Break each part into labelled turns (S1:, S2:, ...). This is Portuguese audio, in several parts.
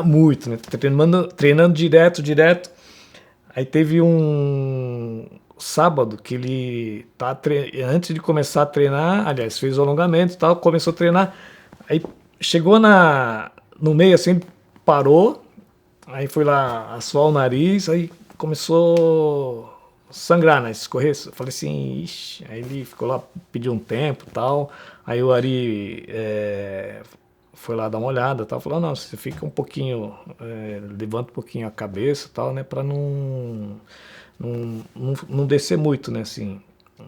S1: muito, né? Treinando direto, direto. Aí teve um sábado que ele antes de começar a treinar, aliás, fez o alongamento e tal, começou a treinar. Aí chegou no meio assim, parou, aí foi lá assoar o nariz, aí começou a sangrar, né? Escorrer. Eu falei assim, ixi. Aí ele ficou lá, pediu um tempo e tal. Aí o Ari foi lá dar uma olhada, tal, falou, não, você fica um pouquinho, levanta um pouquinho a cabeça, tal, né, para não descer muito, né, assim,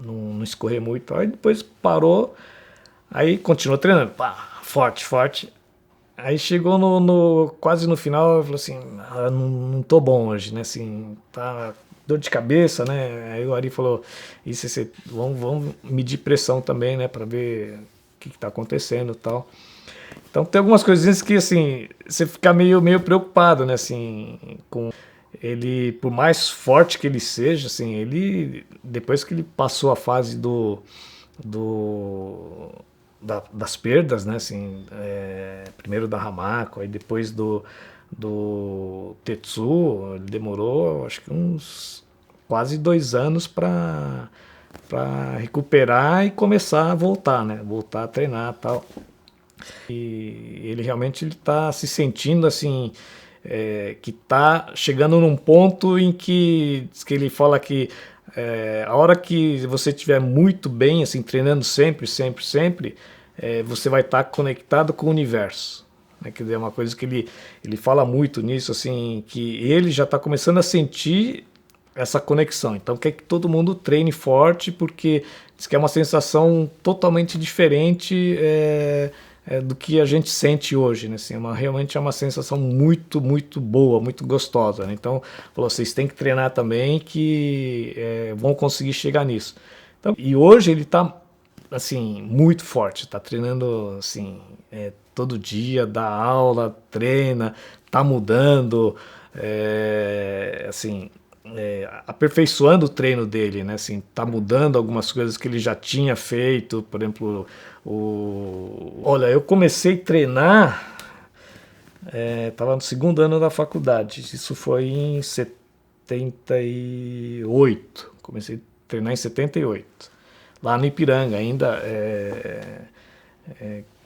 S1: não escorrer muito. Aí depois parou, aí continuou treinando, pá, forte, forte. Aí chegou quase no final, eu falei assim, não tô bom hoje, né, assim, tá dor de cabeça, né. Aí o Ari falou, isso, vamos medir pressão também, né, para ver o que tá acontecendo, e tal. Então tem algumas coisinhas que assim, você fica meio preocupado, né, assim, com ele, por mais forte que ele seja, assim, ele depois que ele passou a fase do das perdas, né, assim, primeiro da Hamako, aí depois do Tetsu, ele demorou, acho que uns quase 2 anos para recuperar e começar a voltar, né, voltar a treinar, tal. E ele realmente está se sentindo assim, que está chegando num ponto em que ele fala que a hora que você estiver muito bem, assim, treinando sempre, sempre, sempre, você vai estar conectado com o universo. Né? Quer dizer, é uma coisa que ele fala muito nisso, assim, que ele já está começando a sentir essa conexão. Então quer que todo mundo treine forte, porque diz que é uma sensação totalmente diferente do que a gente sente hoje, né? Assim, realmente é uma sensação muito, muito boa, muito gostosa. Né? Então, vocês têm que treinar também, que vão conseguir chegar nisso. Então, e hoje ele está assim muito forte, está treinando assim todo dia, dá aula, treina, está mudando, assim, aperfeiçoando o treino dele, né? Assim, tá mudando algumas coisas que ele já tinha feito, por exemplo, olha, eu comecei a treinar, tava no segundo ano da faculdade, isso foi em 78, comecei a treinar em 78, lá no Ipiranga ainda,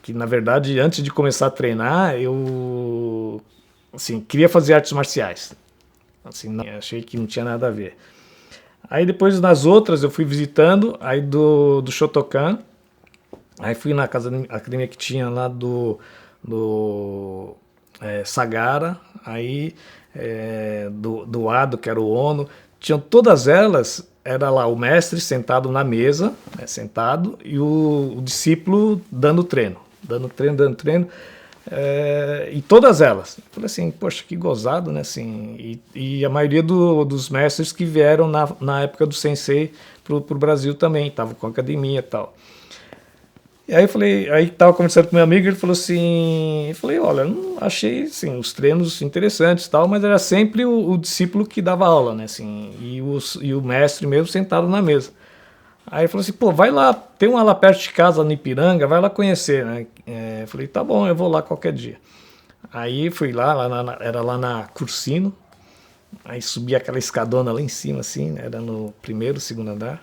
S1: que na verdade antes de começar a treinar eu assim, queria fazer artes marciais. Assim, não, achei que não tinha nada a ver. Aí depois nas outras eu fui visitando, aí do Shotokan, aí fui na academia que tinha lá do Sagara, aí do Ado, que era o Ono, tinham todas elas, era lá o mestre sentado na mesa, sentado, e o discípulo dando treino, dando treino, dando treino. E todas elas. Eu falei assim, poxa, que gozado, né? Assim, e a maioria dos mestres que vieram na época do Sensei pro Brasil também, estavam com academia e tal. E aí eu falei, aí tava conversando com meu amigo, ele falou assim, eu falei, olha, não achei assim, os treinos interessantes e tal, mas era sempre o discípulo que dava aula, né? Assim, e o mestre mesmo sentado na mesa. Aí ele falou assim, pô, vai lá, tem uma lá perto de casa, no Ipiranga, vai lá conhecer, né? Eu falei, tá bom, eu vou lá qualquer dia. Aí fui lá, era lá na Cursino, aí subi aquela escadona lá em cima, assim, né? Era no primeiro, segundo andar.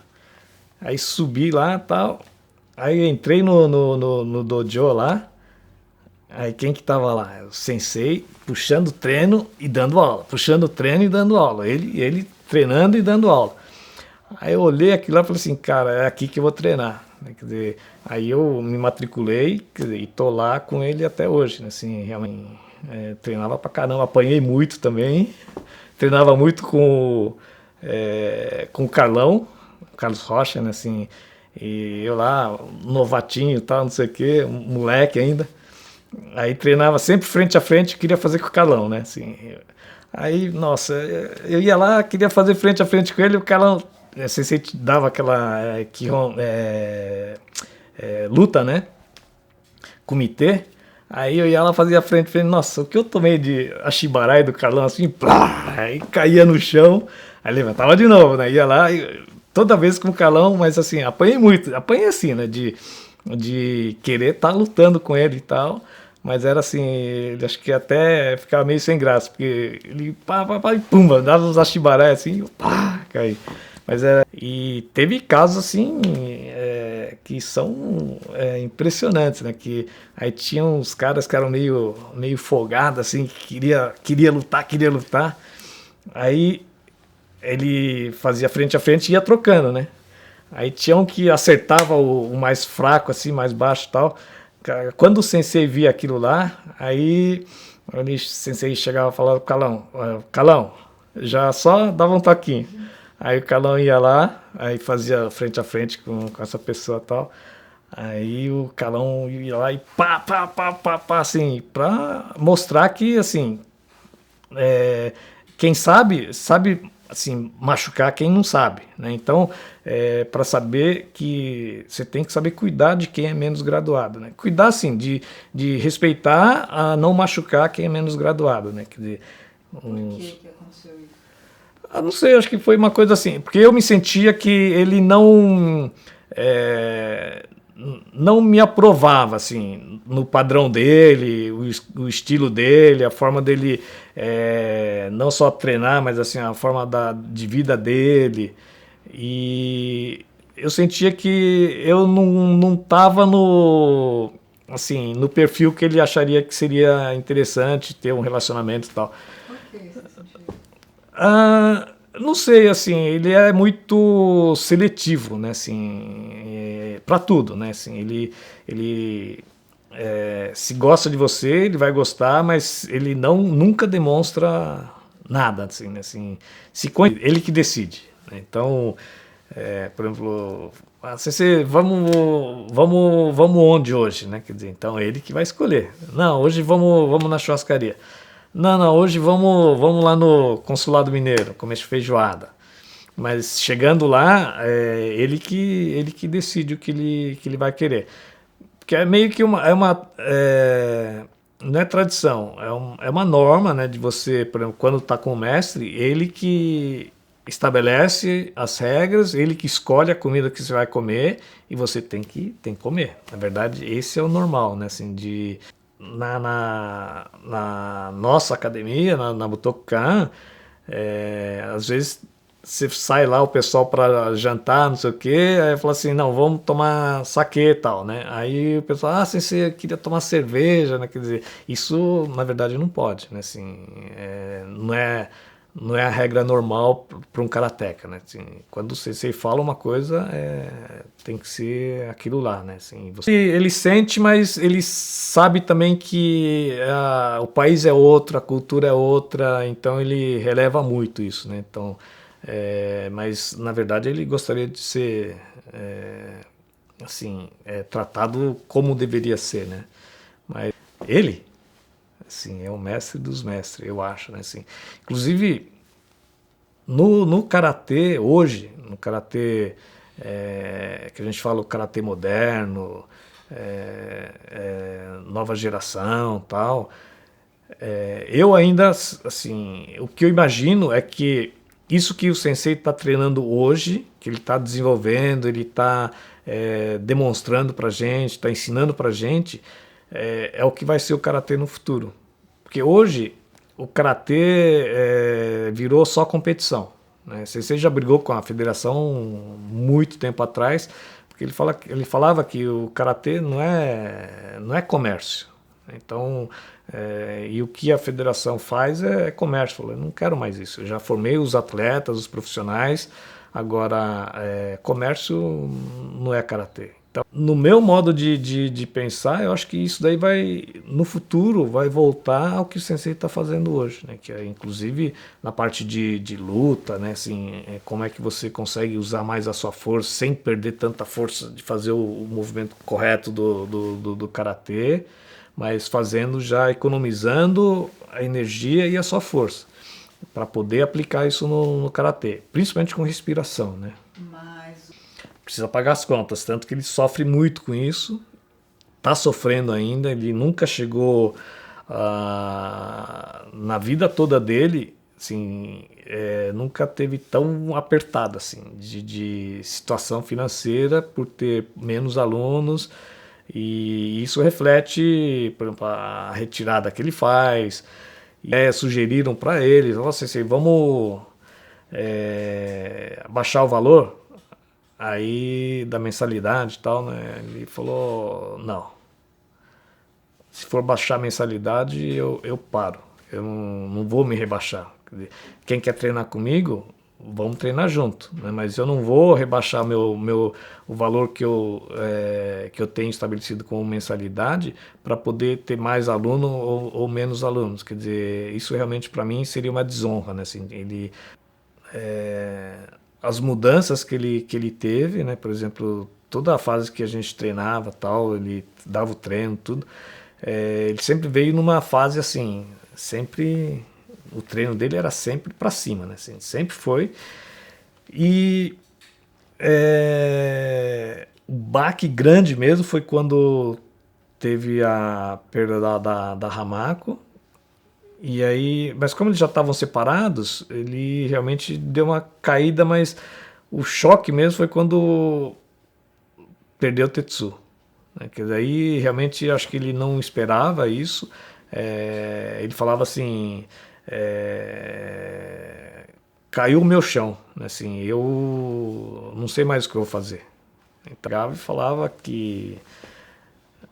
S1: Aí subi lá e tal, aí entrei no dojo lá, aí quem que tava lá? O sensei puxando treino e dando aula, puxando treino e dando aula, ele treinando e dando aula. Aí eu olhei aquilo lá e falei assim, cara, é aqui que eu vou treinar. Quer dizer, aí eu me matriculei, quer dizer, e tô lá com ele até hoje, né? Assim, realmente treinava pra caramba, apanhei muito também, treinava muito com o Carlão, o Carlos Rocha, né? Assim, e eu lá, novatinho e tal, não sei o quê, moleque ainda. Aí treinava sempre frente a frente, queria fazer com o Carlão, né? Assim, aí, nossa, eu ia lá, queria fazer frente a frente com ele, o Carlão Sensei te dava aquela luta, né? Comitê. Aí eu ia lá, fazia frente, falei, nossa, o que eu tomei de Ashibarai do Carlão assim, plá, aí caía no chão, aí levantava de novo, né? Ia lá, toda vez com o Carlão, mas assim, apanhei muito, apanhei assim, né? De querer estar lutando com ele e tal. mas era assim, ele acho que até ficava meio sem graça, porque ele pá, e pumba, dava uns achibaré assim, pá, cai. Mas era. E teve casos assim que são impressionantes, né? Que aí tinha uns caras que eram meio folgados, assim, que queria lutar, queria lutar. Aí ele fazia frente a frente e ia trocando, né? Aí tinha um que acertava o mais fraco, assim, mais baixo e tal. Quando o sensei via aquilo lá, aí o sensei chegava e falava pro Calão, Calão, já só dava um toquinho. Aí o Calão ia lá, aí fazia frente a frente com essa pessoa e tal. Aí o Calão ia lá e pá, assim, pra mostrar que, assim, quem sabe assim machucar quem não sabe, né? Então, para saber que você tem que saber cuidar de quem é menos graduado, né? Cuidar assim de respeitar a não machucar quem é menos graduado, né? Quer dizer,
S2: Por que aconteceu isso?
S1: não sei, acho que foi uma coisa assim, porque eu me sentia que ele não me aprovava assim no padrão dele, o estilo dele, a forma dele não só treinar, mas assim a forma de vida dele. E eu sentia que eu não estava no assim no perfil que ele acharia que seria interessante ter um relacionamento e tal.
S2: Por que você sentiu?
S1: Não sei, assim, ele é muito seletivo, né, assim, para tudo, né, assim, ele se gosta de você, ele vai gostar, mas ele nunca demonstra nada, assim, né, assim, ele que decide, né, então, por exemplo, vamos onde hoje, né, quer dizer, então ele que vai escolher, não, hoje vamos na churrascaria. Não, hoje vamos lá no Consulado Mineiro, comer feijoada. Mas chegando lá, ele que decide o que ele vai querer. Porque é meio que não é tradição, é uma norma, né, de você, por exemplo, quando está com o mestre, ele que estabelece as regras, ele que escolhe a comida que você vai comer e você tem que comer. Na verdade, esse é o normal, né, assim, na nossa academia, na Butokan, às vezes você sai lá o pessoal para jantar, não sei o quê, aí fala assim, não, vamos tomar saquê e tal, né? Aí o pessoal, assim, você queria tomar cerveja, né? Quer dizer, isso na verdade não pode, né? Assim, não é a regra normal para um karateca, né? Assim, quando você fala uma coisa, tem que ser aquilo lá, né? Assim, ele sente, mas ele sabe também que o país é outro, a cultura é outra, então ele releva muito isso, né? Então, mas na verdade ele gostaria de ser assim, tratado como deveria ser, né? Mas ele assim, é o mestre dos mestres, eu acho, né? Assim, inclusive, no karatê, hoje, no karatê que a gente fala o karatê moderno, nova geração tal, eu ainda, assim, o que eu imagino é que isso que o sensei está treinando hoje, que ele está desenvolvendo, ele está demonstrando para gente, está ensinando para gente, é o que vai ser o karatê no futuro. Porque hoje o karatê virou só competição. Né? Você já brigou com a federação muito tempo atrás, porque ele falava que o karatê não é comércio. Então, e o que a federação faz é comércio. Falou, eu não quero mais isso. Eu já formei os atletas, os profissionais, agora comércio não é karatê. Então, no meu modo de pensar, eu acho que isso daí no futuro, vai voltar ao que o sensei está fazendo hoje, né? Que é, inclusive, na parte de luta, né? Assim, como é que você consegue usar mais a sua força sem perder tanta força de fazer o movimento correto do karatê, mas fazendo já economizando a energia e a sua força, para poder aplicar isso no karatê, principalmente com respiração, né?
S2: Mas
S1: Precisa pagar as contas, tanto que ele sofre muito com isso, está sofrendo ainda, ele nunca chegou na vida toda dele, assim, nunca teve tão apertado assim, de situação financeira por ter menos alunos E isso reflete, por exemplo, a retirada que ele faz. Sugeriram para ele, nossa, assim, vamos baixar o valor aí da mensalidade e tal, né? Ele falou, não, se for baixar a mensalidade eu paro, eu não vou me rebaixar. Quer dizer, quem quer treinar comigo, vamos treinar junto, né? Mas eu não vou rebaixar o valor que eu tenho estabelecido como mensalidade para poder ter mais aluno ou menos alunos. Quer dizer, isso realmente para mim seria uma desonra, né? Assim, as mudanças que ele teve, né? Por exemplo, toda a fase que a gente treinava, tal, ele dava o treino, tudo. Ele sempre veio numa fase assim, sempre o treino dele era sempre para cima, né? Assim, sempre foi. E o baque grande mesmo foi quando teve a perda da Hamako. E aí, mas como eles já estavam separados, ele realmente deu uma caída, mas o choque mesmo foi quando perdeu o Tetsu, né? Que daí realmente acho que ele não esperava isso. Ele falava assim, caiu o meu chão, né? Assim, eu não sei mais o que eu vou fazer. Entrava e falava que,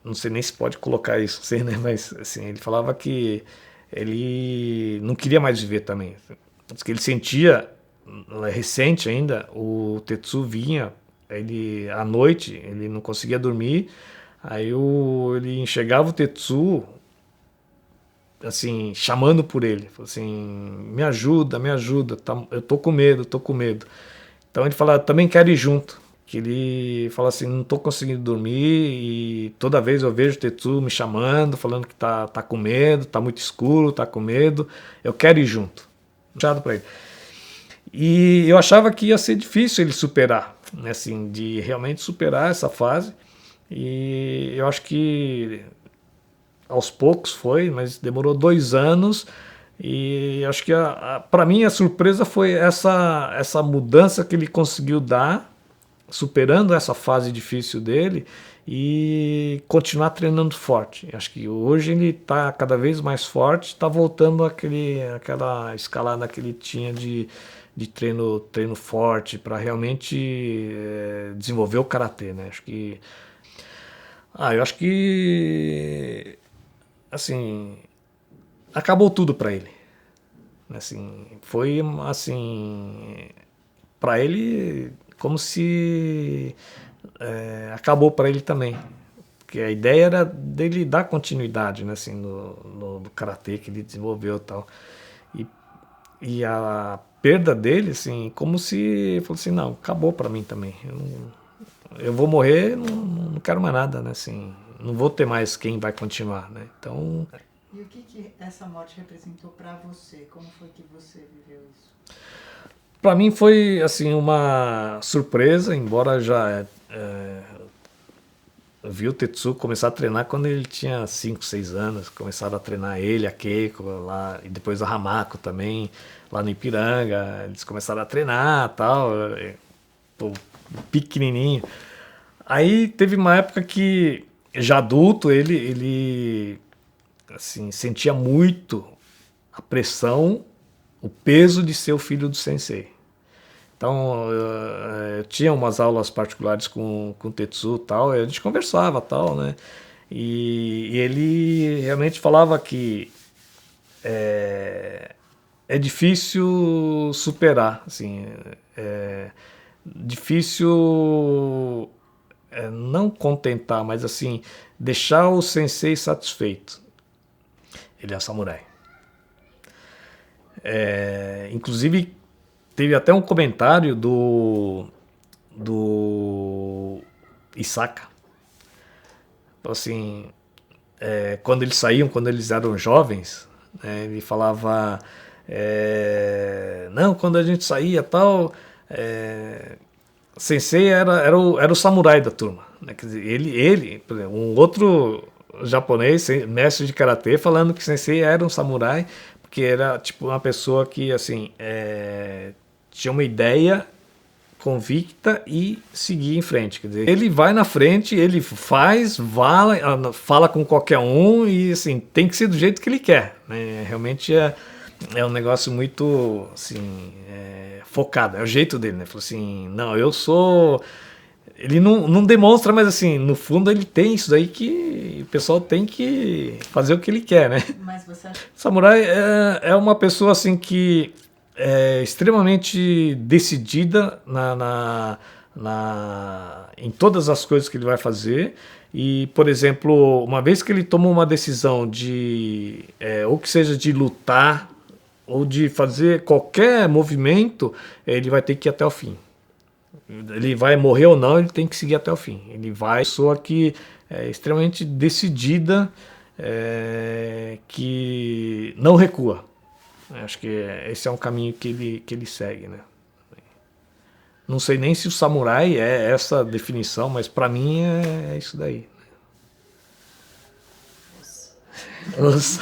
S1: não sei nem se pode colocar isso, sei, né? Mas assim, ele falava que ele não queria mais viver também. Diz que ele sentia, recente ainda, o Tetsu vinha, ele à noite ele não conseguia dormir, aí ele enxergava o Tetsu assim, chamando por ele, falou assim, me ajuda, eu tô com medo, tô com medo. Então ele fala, também quero ir junto. Que ele fala assim, não tô conseguindo dormir e toda vez eu vejo o Tetsu me chamando, falando que tá com medo, tá muito escuro, tá com medo, eu quero ir junto. Puxado para ele. E eu achava que ia ser difícil ele superar, né, assim, de realmente superar essa fase. E eu acho que aos poucos foi, mas demorou 2 anos. E acho que para mim a surpresa foi essa mudança que ele conseguiu dar, superando essa fase difícil dele e continuar treinando forte. Acho que hoje ele está cada vez mais forte, está voltando àquela escalada que ele tinha de treino forte para realmente desenvolver o karatê, né? Eu acho que assim acabou tudo para ele. Assim, foi assim para ele como se acabou para ele também, porque a ideia era dele dar continuidade, né, assim, no karatê que ele desenvolveu e tal, e a perda dele, assim, como se falou assim, não, acabou para mim também, eu vou morrer, não quero mais nada, né, assim, não vou ter mais quem vai continuar, né, então...
S2: E o que essa morte representou para você? Como foi que você viveu isso?
S1: Para mim foi assim uma surpresa, embora já vi o Tetsu começar a treinar quando ele tinha 5, 6 anos. Começaram a treinar ele, a Keiko lá, e depois a Hamako também, lá no Ipiranga. Eles começaram a treinar tal, pô, pequenininho. Aí teve uma época que, já adulto, ele assim, sentia muito a pressão, o peso de ser o filho do sensei. Então, eu tinha umas aulas particulares com o Tetsu e tal, e a gente conversava tal, né? E ele realmente falava que é difícil superar, assim, difícil não contentar, mas assim, deixar o sensei satisfeito. Ele é samurai. Inclusive, teve até um comentário do Isaka. Assim, quando eles saíam, quando eles eram jovens, né, ele falava, não, quando a gente saía tal, Sensei era o samurai da turma, né? Quer dizer, ele, por exemplo, um outro japonês, mestre de karatê, falando que Sensei era um samurai, porque era tipo uma pessoa que assim tinha uma ideia convicta e seguir em frente. Quer dizer, ele vai na frente, ele faz, fala com qualquer um e assim, tem que ser do jeito que ele quer, né? Realmente é um negócio muito assim, focado, é o jeito dele, né? Falou assim, não, eu sou... Ele não demonstra, mas assim, no fundo ele tem isso daí que o pessoal tem que fazer o que ele quer, né?
S2: Mas você acha...
S1: Samurai é uma pessoa assim que é extremamente decidida em todas as coisas que ele vai fazer. E, por exemplo, uma vez que ele toma uma decisão de, ou que seja de lutar, ou de fazer qualquer movimento, ele vai ter que ir até o fim. Ele vai morrer ou não, ele tem que seguir até o fim. Ele vai, pessoa que é extremamente decidida, que não recua. Acho que esse é um caminho que ele segue, né? Não sei nem se o samurai é essa definição, mas para mim é isso daí. Os.